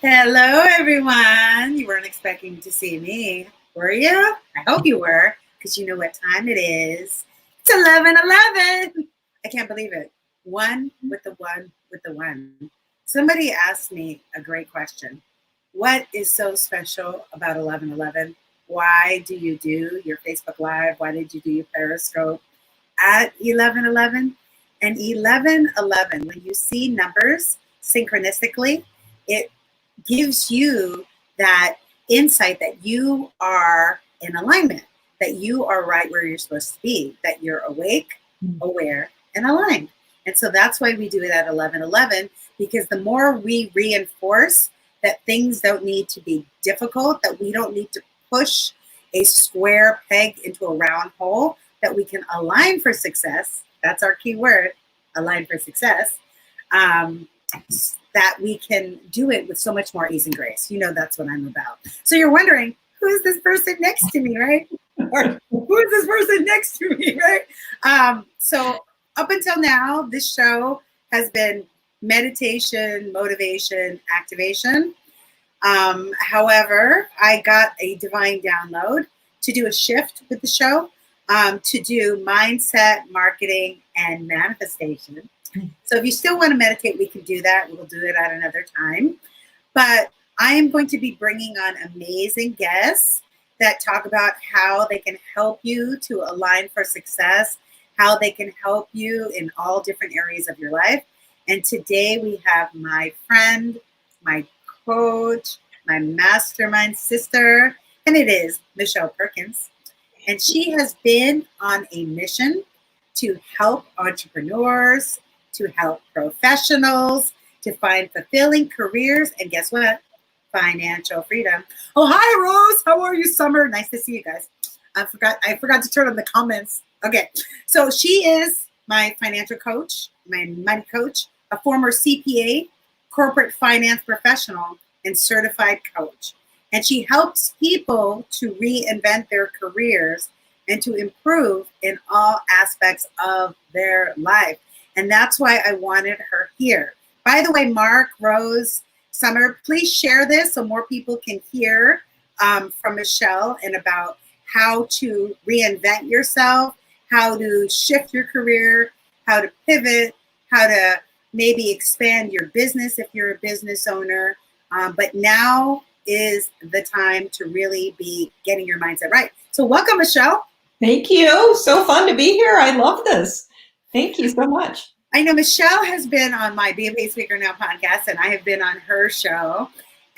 Hello, everyone. You weren't expecting to see me, were you? I hope you were, because you know what time it is. It's 11:11. I can't believe it. One with the one with the one. Somebody asked me a great question. What is so special about 11:11? Why do you do your Facebook Live? Why did you do your Periscope at 11:11? And 11:11, when you see numbers synchronistically, it gives you that insight that you are in alignment, that you are right where you're supposed to be, that you're awake, aware, and aligned. And so that's why we do it at 11:11, because the more we reinforce that things don't need to be difficult, that we don't need to push a square peg into a round hole, that we can align for success. That's our key word, align for success. That we can do it with so much more ease and grace. You know, that's what I'm about. So you're wondering, who is this person next to me, right? Or who is this person next to me, right? So up until now, this show has been meditation, motivation, activation. However, I got a divine download to do a shift with the show, to do mindset, marketing, and manifestation. So if you still want to meditate, we can do that. We'll do it at another time. But I am going to be bringing on amazing guests that talk about how they can help you to align for success, how they can help you in all different areas of your life. And today we have my friend, my coach, my mastermind sister, and it is Michelle Perkins. And she has been on a mission to help entrepreneurs, to help professionals, to find fulfilling careers, and guess what? Financial freedom. Oh, hi, Rose. How are you, Summer? Nice to see you guys. I forgot to turn on the comments. Okay, so she is my financial coach, my money coach, a former CPA, corporate finance professional, and certified coach. And she helps people to reinvent their careers and to improve in all aspects of their life. And that's why I wanted her here. By the way, Mark, Rose, Summer, please share this so more people can hear from Michelle and about how to reinvent yourself, how to shift your career, how to pivot, how to maybe expand your business if you're a business owner. But now is the time to really be getting your mindset right. So welcome, Michelle. Thank you. So fun to be here. I love this. Thank you so much. I know Michelle has been on my Be a Speaker Now podcast, and I have been on her show.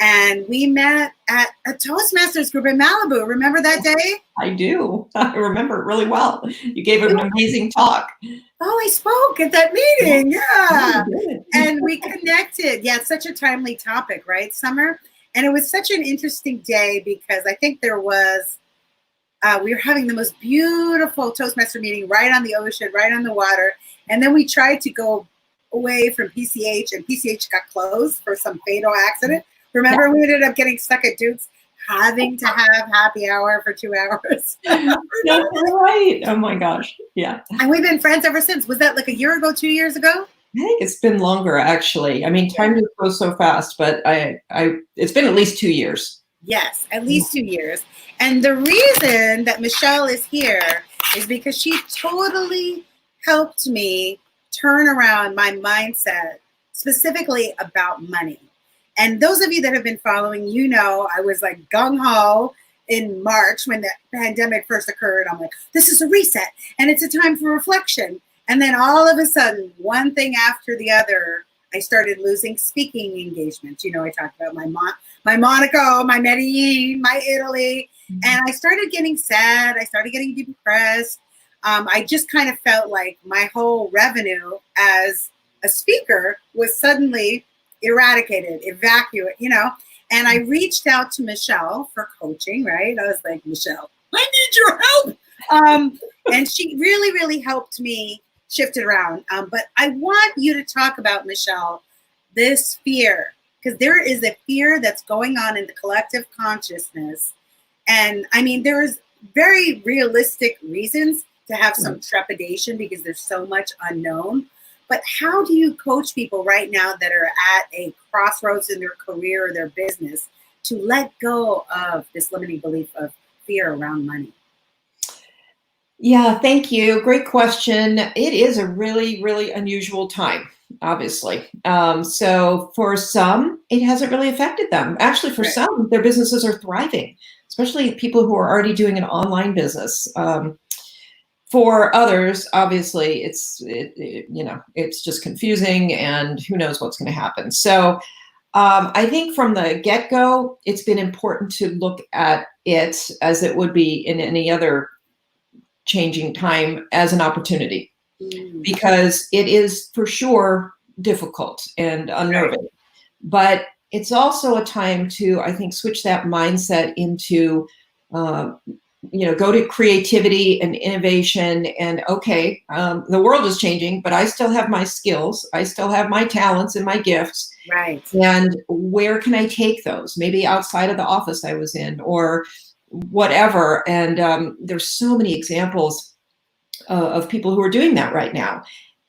And we met at a Toastmasters group in Malibu. Remember that day? I do. I remember it really well. You gave an amazing talk. Oh, I spoke at that meeting. Yeah. And we connected. Yeah, it's such a timely topic, right, Summer? And it was such an interesting day because I think there was, we were having the most beautiful Toastmaster meeting right on the ocean, right on the water. And then we tried to go away from PCH, and PCH got closed for some fatal accident. Remember, we ended up getting stuck at Duke's, having to have happy hour for 2 hours. That's right. Oh my gosh. Yeah. And we've been friends ever since. Was that like a year ago, 2 years ago? I think it's been longer, actually. I mean, time just goes so fast, but it's been at least 2 years. Yes, at least 2 years. And the reason that Michelle is here is because she totally helped me turn around my mindset, specifically about money. And those of you that have been following, you know, I was like gung-ho in March when the pandemic first occurred. I'm like, this is a reset and it's a time for reflection. And then all of a sudden, one thing after the other, I started losing speaking engagements. You know, I talked about my Monaco, my Medellin, my Italy, and I started getting sad. I started getting depressed. I just kind of felt like my whole revenue as a speaker was suddenly eradicated, evacuated, you know. And I reached out to Michelle for coaching, right? I was like, Michelle, I need your help. And she really, really helped me shift it around. But I want you to talk about, Michelle, this fear, because there is a fear that's going on in the collective consciousness. And I mean, there's very realistic reasons to have some trepidation because there's so much unknown. But how do you coach people right now that are at a crossroads in their career or their business to let go of this limiting belief of fear around money? Yeah, thank you. Great question. It is a really, really unusual time, obviously. So for some, it hasn't really affected them. Actually, for Right. some, their businesses are thriving, especially people who are already doing an online business. For others, obviously, it's just confusing, and who knows what's going to happen. So I think from the get-go, it's been important to look at it as it would be in any other changing time as an opportunity, Mm, because it is for sure difficult and right. unnerving. But it's also a time to, I think, switch that mindset into, uh, go to creativity and innovation. And okay, the world is changing, but I still have my skills, I still have my talents and my gifts. Right. And where can I take those? Maybe outside of the office I was in, or whatever. And there's so many examples of people who are doing that right now.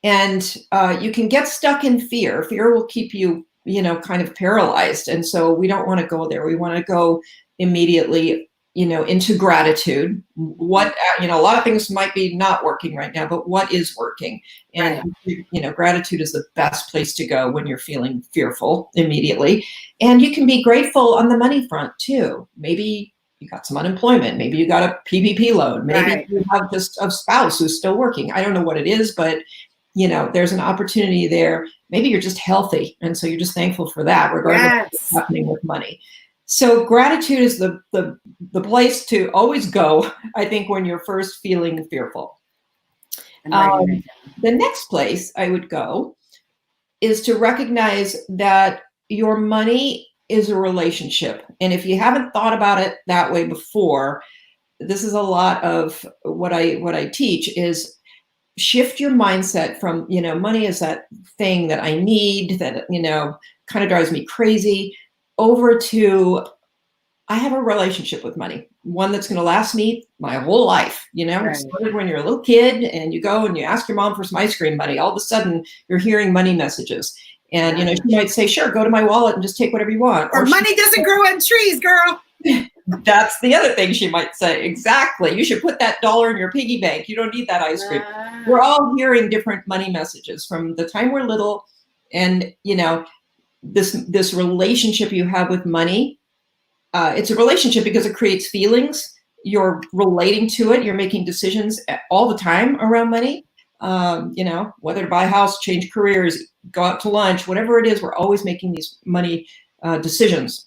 And you can get stuck in fear. Fear will keep you, kind of paralyzed. And so we don't want to go there. We want to go immediately, into gratitude. What, a lot of things might be not working right now, but what is working? Right. And, gratitude is the best place to go when you're feeling fearful immediately. And you can be grateful on the money front too. Maybe you got some unemployment. Maybe you got a PPP loan. Maybe Right. you have just a spouse who's still working. I don't know what it is, but there's an opportunity there. Maybe you're just healthy, and so you're just thankful for that, regardless of what's Yes. happening with money. So gratitude is the place to always go, I think, when you're first feeling fearful. I'm writing that down. The next place I would go is to recognize that your money is a relationship. And if you haven't thought about it that way before, this is a lot of what I teach is shift your mindset from, money is that thing that I need, that, kind of drives me crazy, over to I have a relationship with money, one that's going to last me my whole life. It Right. started when you're a little kid and you go and you ask your mom for some ice cream money. All of a sudden, you're hearing money messages. And, Yeah. she might say, sure, go to my wallet and just take whatever you want. Or money doesn't grow on trees, girl. That's the other thing she might say. Exactly. You should put that dollar in your piggy bank. You don't need that ice cream. We're all hearing different money messages from the time we're little. And, this relationship you have with money, it's a relationship because it creates feelings. You're relating to it. You're making decisions all the time around money. Whether to buy a house, change careers, go out to lunch, whatever it is, we're always making these money decisions.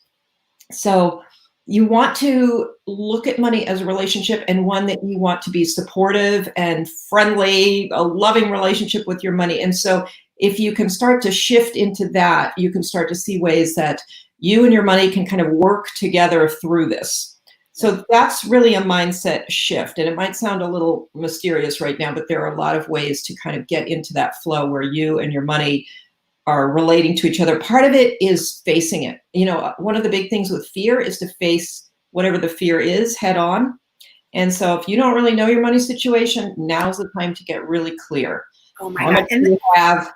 So you want to look at money as a relationship, and one that you want to be supportive and friendly, a loving relationship with your money. And so if you can start to shift into that, you can start to see ways that you and your money can kind of work together through this. So that's really a mindset shift. And it might sound a little mysterious right now, but there are a lot of ways to kind of get into that flow where you and your money are relating to each other. Part of it is facing it. One of the big things with fear is to face whatever the fear is head on. And so if you don't really know your money situation, now's the time to get really clear. Oh my How God. much do you have,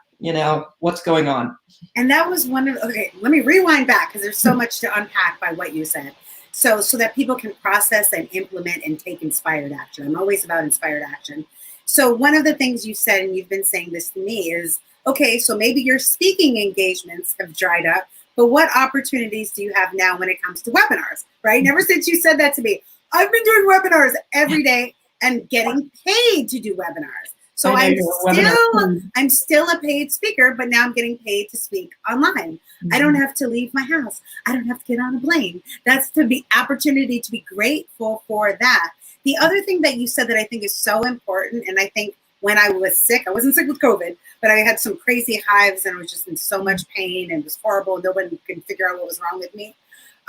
what's going on? And that was okay, let me rewind back because there's so much to unpack by what you said. So that people can process and implement and take inspired action. I'm always about inspired action. So one of the things you said, and you've been saying this to me, is, okay, so maybe your speaking engagements have dried up, but what opportunities do you have now when it comes to webinars, right? Ever since you said that to me, I've been doing webinars every day and getting paid to do webinars. So I'm still a paid speaker, but now I'm getting paid to speak online. Mm-hmm. I don't have to leave my house. I don't have to get on a plane. That's the opportunity to be grateful for that. The other thing that you said that I think is so important, and I think when I was sick, I wasn't sick with COVID, but I had some crazy hives and I was just in so much pain and it was horrible. No one could figure out what was wrong with me.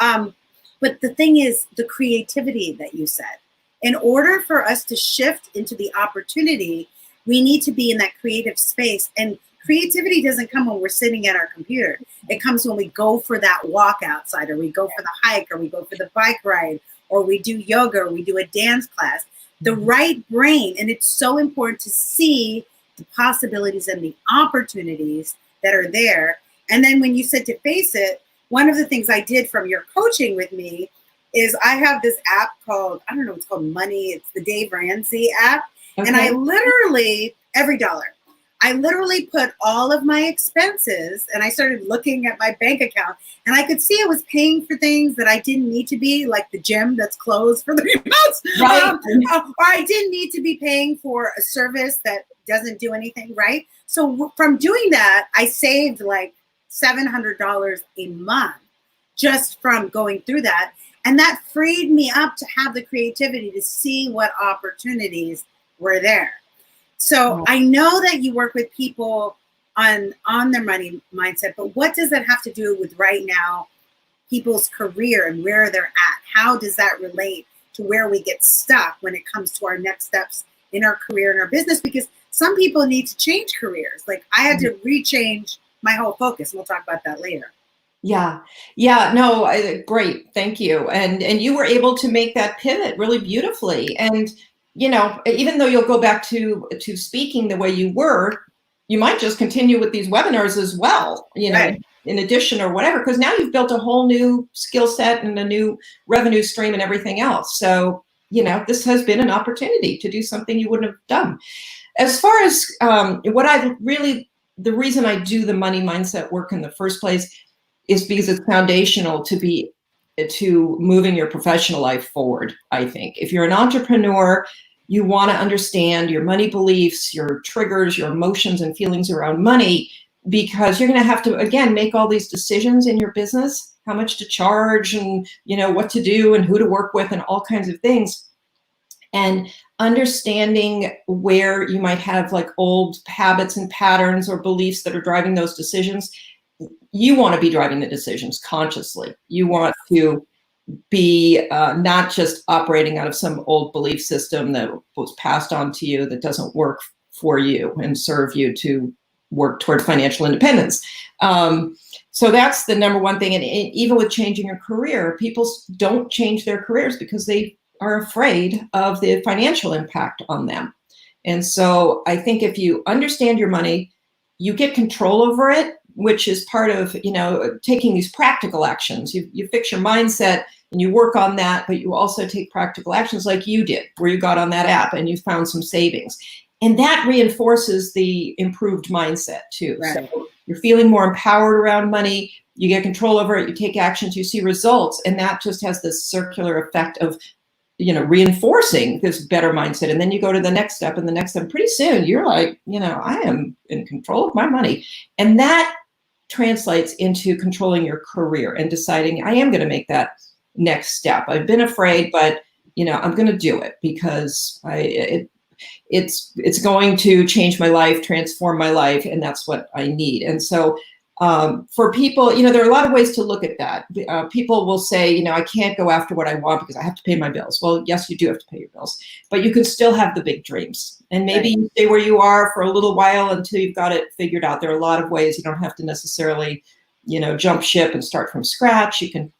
But the thing is the creativity that you said. In order for us to shift into the opportunity, we need to be in that creative space. And creativity doesn't come when we're sitting at our computer. It comes when we go for that walk outside, or we go for the hike, or we go for the bike ride, or we do yoga, or we do a dance class. The right brain, and it's so important to see the possibilities and the opportunities that are there. And then when you said to face it, one of the things I did from your coaching with me is I have this app called, I don't know, it's called Money. It's the Dave Ramsey app. Okay. And I literally, every dollar, I literally put all of my expenses, and I started looking at my bank account, and I could see I was paying for things that I didn't need to be, like the gym that's closed for 3 months. Right. Or I didn't need to be paying for a service that doesn't do anything, right? So from doing that, I saved like $700 a month just from going through that. And that freed me up to have the creativity to see what opportunities were there. So I know that you work with people on their money mindset, but what does that have to do with right now, people's career and where they're at? How does that relate to where we get stuck when it comes to our next steps in our career and our business? Because some people need to change careers. Like I had to rechange my whole focus. We'll talk about that later. Yeah. No, great. Thank you. And you were able to make that pivot really beautifully. And, you know, even though you'll go back to speaking the way you were, you might just continue with these webinars as well, you know, right, in addition or whatever, because now you've built a whole new skill set and a new revenue stream and everything else. So, you know, this has been an opportunity to do something you wouldn't have done. As far as the reason I do the money mindset work in the first place is because it's foundational to moving your professional life forward, I think. If you're an entrepreneur, you want to understand your money beliefs, your triggers, your emotions and feelings around money, because you're going to have to, again, make all these decisions in your business, how much to charge and, you know, what to do and who to work with and all kinds of things. And understanding where you might have like old habits and patterns or beliefs that are driving those decisions. You want to be driving the decisions consciously. You want to be not just operating out of some old belief system that was passed on to you that doesn't work for you and serve you to work toward financial independence. So that's the number one thing. And even with changing your career, people don't change their careers because they are afraid of the financial impact on them. And so I think if you understand your money, you get control over it, which is part of, you know, taking these practical actions. You fix your mindset and you work on that, but you also take practical actions like you did, where you got on that app and you found some savings. And that reinforces the improved mindset too. Right. So you're feeling more empowered around money, you get control over it, you take actions, you see results, and that just has this circular effect of, you know, reinforcing this better mindset. And then you go to the next step and the next step. Pretty soon you're like, you know, I am in control of my money. And that translates into controlling your career and deciding I am going to make that next step. I've been afraid, but, you know, I'm going to do it because it's going to change my life, transform my life. And that's what I need. And so for people, you know, there are a lot of ways to look at that. People will say, you know, I can't go after what I want because I have to pay my bills. Well, yes, you do have to pay your bills, but you can still have the big dreams. And maybe you stay where you are for a little while until you've got it figured out. There are a lot of ways. You don't have to necessarily, you know, jump ship and start from scratch. You can,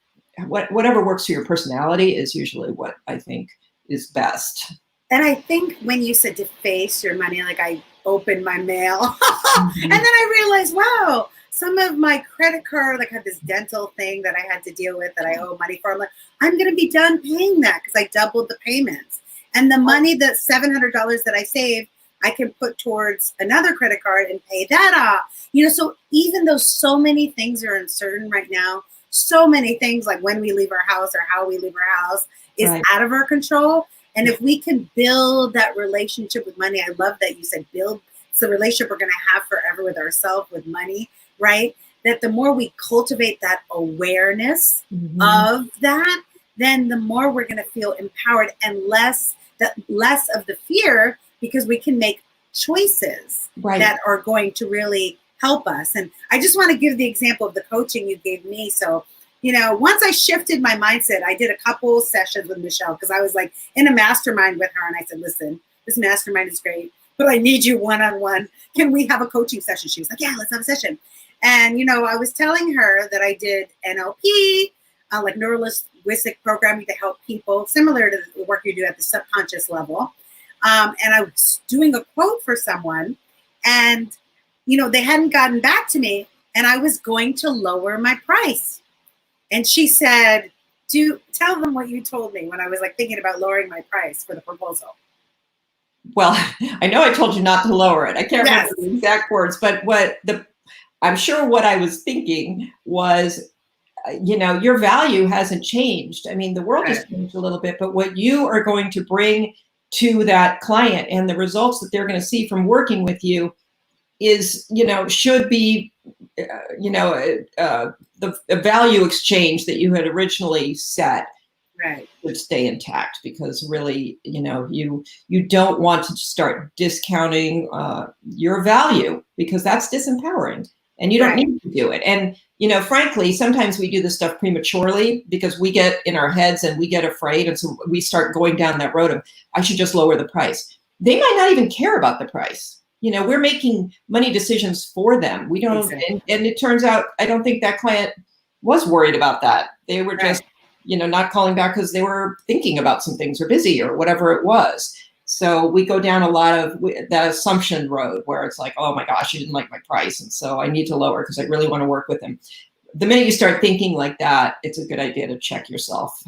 whatever works for your personality is usually what I think is best. And I think when you said to face your money, like I opened my mail and then I realized, wow, some of my credit card, like I had this dental thing that I had to deal with that I owe money for. I'm like, I'm going to be done paying that because I doubled the payments. And the money, that $700 that I saved, I can put towards another credit card and pay that off. You know, so even though so many things are uncertain right now, so many things like when we leave our house or how we leave our house is out of our control. And if we can build that relationship with money, I love that you said build. It's the relationship we're going to have forever with ourselves, with money. Right? That the more we cultivate that awareness of that, then the more we're going to feel empowered and less of the fear, because we can make choices that are going to really help us. And I just want to give the example of the coaching you gave me. So, you know, once I shifted my mindset, I did a couple sessions with Michelle because I was like in a mastermind with her. And I said, listen, this mastermind is great, but I need you one-on-one. Can we have a coaching session? She was like, yeah, let's have a session. And, you know, I was telling her that I did NLP, like neuro-linguistic programming to help people, similar to the work you do at the subconscious level. And I was doing a quote for someone, And, they hadn't gotten back to me, and I was going to lower my price. And she said, tell them what you told me when I was like thinking about lowering my price for the proposal. Well, I know I told you not to lower it. I can't Yes. remember the exact words, but I'm sure what I was thinking was, your value hasn't changed. I mean, the world has changed a little bit, but what you are going to bring to that client and the results that they're going to see from working with you is, should be, the value exchange that you had originally set would stay intact, because really, you don't want to start discounting your value, because that's disempowering, and you don't need to do it. And, frankly, sometimes we do this stuff prematurely because we get in our heads and we get afraid. And so we start going down that road of, I should just lower the price. They might not even care about the price. We're making money decisions for them. We don't, exactly. and it turns out, I don't think that client was worried about that. They were just, not calling back because they were thinking about some things or busy or whatever it was. So we go down a lot of that assumption road where it's like, oh my gosh, you didn't like my price, and so I need to lower because I really want to work with him. The minute you start thinking like that, it's a good idea to check yourself.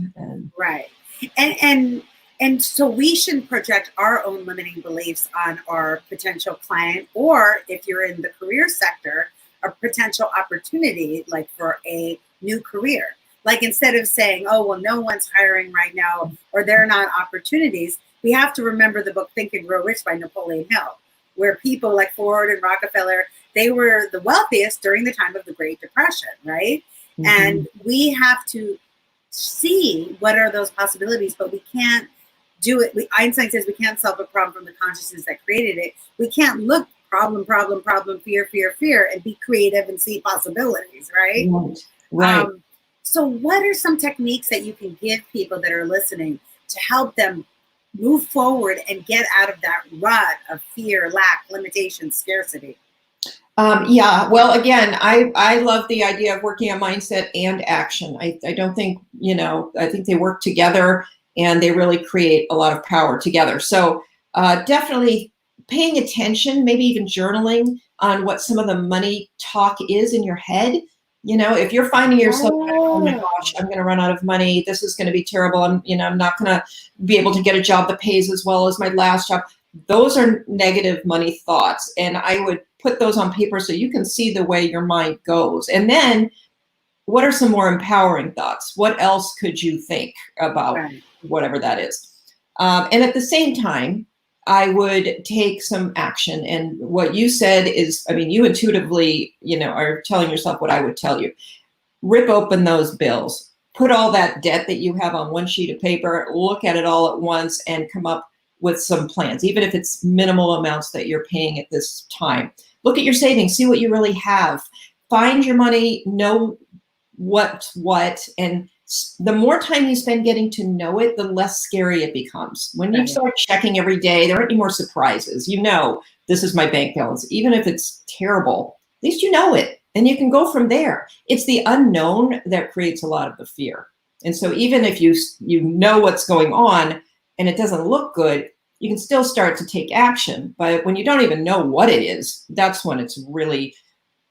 And so we shouldn't project our own limiting beliefs on our potential client, or if you're in the career sector, a potential opportunity, like for a new career. Like, instead of saying, oh, well, no one's hiring right now, or there are not opportunities, we have to remember the book Think and Grow Rich by Napoleon Hill, where people like Ford and Rockefeller, they were the wealthiest during the time of the Great Depression, right? Mm-hmm. And we have to see what are those possibilities, but we can't do it. Einstein says we can't solve a problem from the consciousness that created it. We can't look problem, fear, and be creative and see possibilities, right? Right. So what are some techniques that you can give people that are listening to help them move forward and get out of that rut of fear, lack, limitation, scarcity? Well, again, I love the idea of working on mindset and action. I don't think, I think they work together, and they really create a lot of power together. So definitely paying attention, maybe even journaling on what some of the money talk is in your head. If you're finding yourself, oh my gosh, I'm going to run out of money, this is going to be terrible, I'm not going to be able to get a job that pays as well as my last job. Those are negative money thoughts. And I would put those on paper so you can see the way your mind goes. And then what are some more empowering thoughts? What else could you think about, whatever that is? And at the same time, I would take some action. And what you said is, you intuitively, are telling yourself what I would tell you. Rip open those bills. Put all that debt that you have on one sheet of paper, look at it all at once, and come up with some plans, even if it's minimal amounts that you're paying at this time. Look at your savings, see what you really have. Find your money, know what's what, and the more time you spend getting to know it, the less scary it becomes. When you start checking every day, there aren't any more surprises. This is my bank balance. Even if it's terrible, at least you know it, and you can go from there. It's the unknown that creates a lot of the fear. And so even if you know what's going on and it doesn't look good, you can still start to take action. But when you don't even know what it is, that's when it's really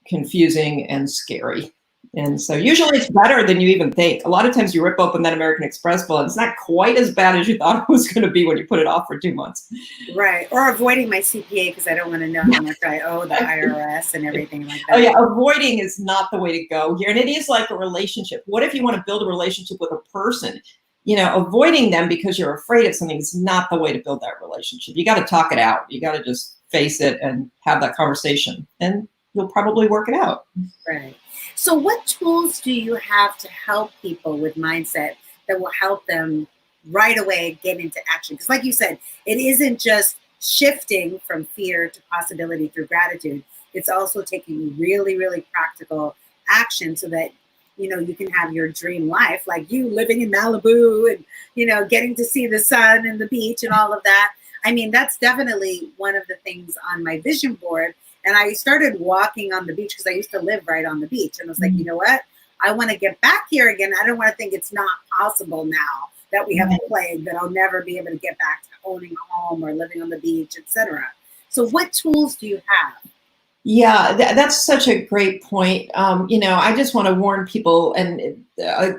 confusing and scary. And so usually it's better than you even think. A lot of times you rip open that American Express bill and it's not quite as bad as you thought it was going to be when you put it off for 2 months. Right. Or avoiding my CPA because I don't want to know how much I owe the IRS and everything like that. Oh yeah, avoiding is not the way to go here. And it is like a relationship. What if you want to build a relationship with a person? Avoiding them because you're afraid of something is not the way to build that relationship. You got to talk it out. You got to just face it and have that conversation, and you'll probably work it out. Right. So what tools do you have to help people with mindset that will help them right away get into action? Because like you said, it isn't just shifting from fear to possibility through gratitude. It's also taking really, really practical action so that, you can have your dream life, like you living in Malibu and, getting to see the sun and the beach and all of that. That's definitely one of the things on my vision board. And I started walking on the beach because I used to live right on the beach. And I was like, you know what? I want to get back here again. I don't want to think it's not possible now that we have a plague, that I'll never be able to get back to owning a home or living on the beach, etc. So what tools do you have? Yeah, that's such a great point. I just want to warn people and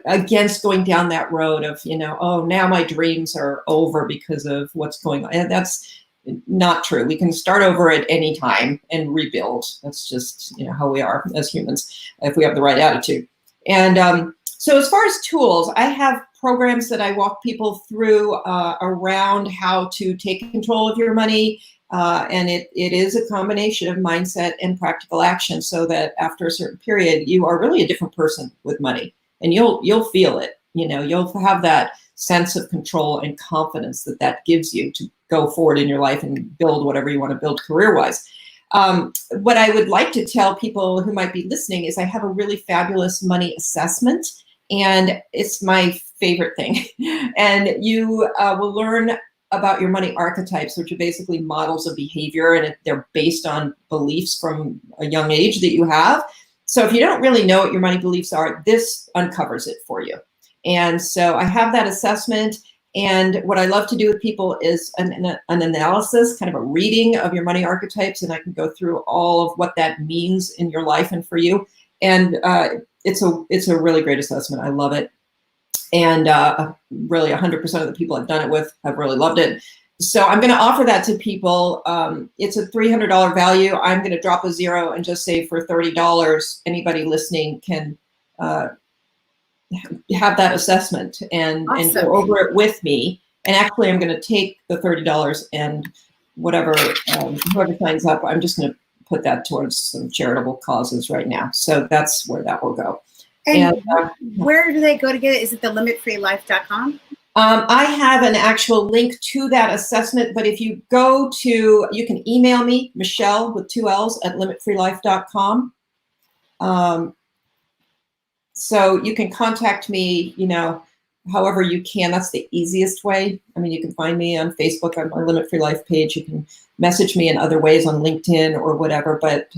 against going down that road of, oh, now my dreams are over because of what's going on. And that's not true. We can start over at any time and rebuild. That's just, how we are as humans, if we have the right attitude. And so as far as tools, I have programs that I walk people through around how to take control of your money. And it is a combination of mindset and practical action, so that after a certain period, you are really a different person with money, and you'll feel it. You'll have that sense of control and confidence that gives you to go forward in your life and build whatever you want to build career-wise. What I would like to tell people who might be listening is I have a really fabulous money assessment, and it's my favorite thing. And you will learn about your money archetypes, which are basically models of behavior, and they're based on beliefs from a young age that you have. So if you don't really know what your money beliefs are, this uncovers it for you. And so I have that assessment. And what I love to do with people is an analysis, kind of a reading of your money archetypes, and I can go through all of what that means in your life and for you. And it's a really great assessment. I love it. And really 100% of the people I've done it with have really loved it. So I'm going to offer that to people. It's a $300 value. I'm going to drop a zero and just say for $30, anybody listening can have that assessment and go over it with me. And actually, I'm going to take the $30 and whoever signs up, I'm just going to put that towards some charitable causes right now. So that's where that will go. And where do they go to get it? Is it the limitfreelife.com? I have an actual link to that assessment, but if you you can email me, Michelle with 2 L's at limitfreelife.com. So you can contact me, however you can. That's the easiest way. I mean, you can find me on Facebook on my Limit Free Life page. You can message me in other ways on LinkedIn or whatever, but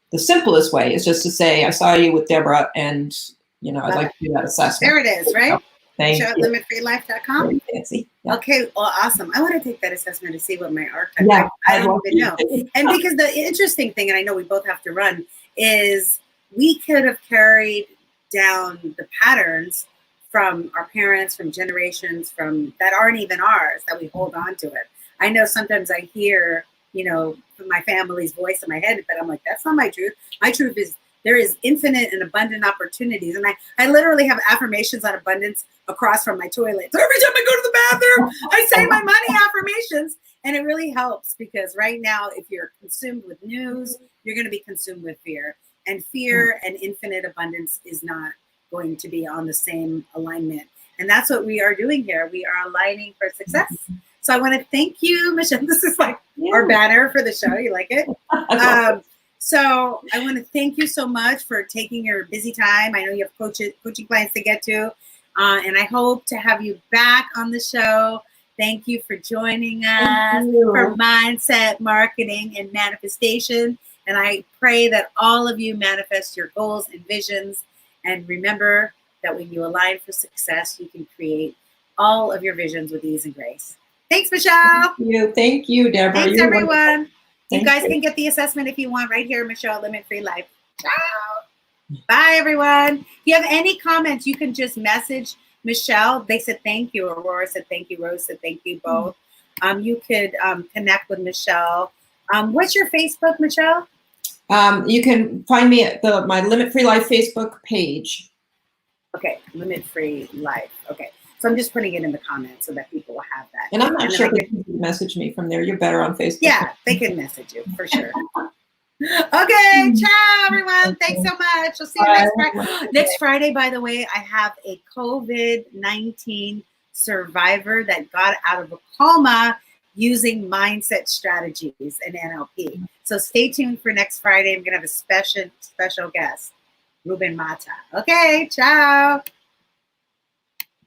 the simplest way is just to say, I saw you with Deborah, and I'd like to do that assessment. There it is, right? Thank you. Limitfreelife.com. Fancy. Yeah. Okay, well, awesome. I want to take that assessment to see what my archetype is. Yeah, I don't even know. And because the interesting thing, and I know we both have to run, is we could have carried down the patterns from our parents, from generations, that aren't even ours, that we hold on to it. I know sometimes I hear, my family's voice in my head, but I'm like, that's not my truth. My truth is there is infinite and abundant opportunities. And I literally have affirmations on abundance across from my toilet. So every time I go to the bathroom, I say my money affirmations. And it really helps, because right now, if you're consumed with news, you're going to be consumed with fear. And fear and infinite abundance is not going to be on the same alignment. And that's what we are doing here. We are aligning for success. So I want to thank you, Michelle. This is like our banner for the show. You like it? So I want to thank you so much for taking your busy time. I know you have coaching clients to get to. And I hope to have you back on the show. Thank you for joining us for Mindset, Marketing, and Manifestation. And I pray that all of you manifest your goals and visions. And remember that when you align for success, you can create all of your visions with ease and grace. Thanks, Michelle. Thank you, Deborah. Thanks, everyone. Wonderful. You guys can get the assessment if you want right here, Michelle, Limit Free Life. Ciao. Bye, everyone. If you have any comments, you can just message Michelle. They said thank you. Aurora said thank you. Rose said thank you both. You could connect with Michelle. What's your Facebook, Michelle? You can find me at my Limit Free Life Facebook page. Okay, Limit Free Life. Okay. So I'm just putting it in the comments so that people will have that. And I'm not sure if you can message me from there. You're better on Facebook. Yeah, they can message you for sure. Okay, ciao, everyone. Thanks so much. We'll see you next Friday. Next Friday, by the way, I have a COVID-19 survivor that got out of a coma using mindset strategies and NLP. So stay tuned for next Friday. I'm going to have a special guest, Ruben Mata. Okay, ciao.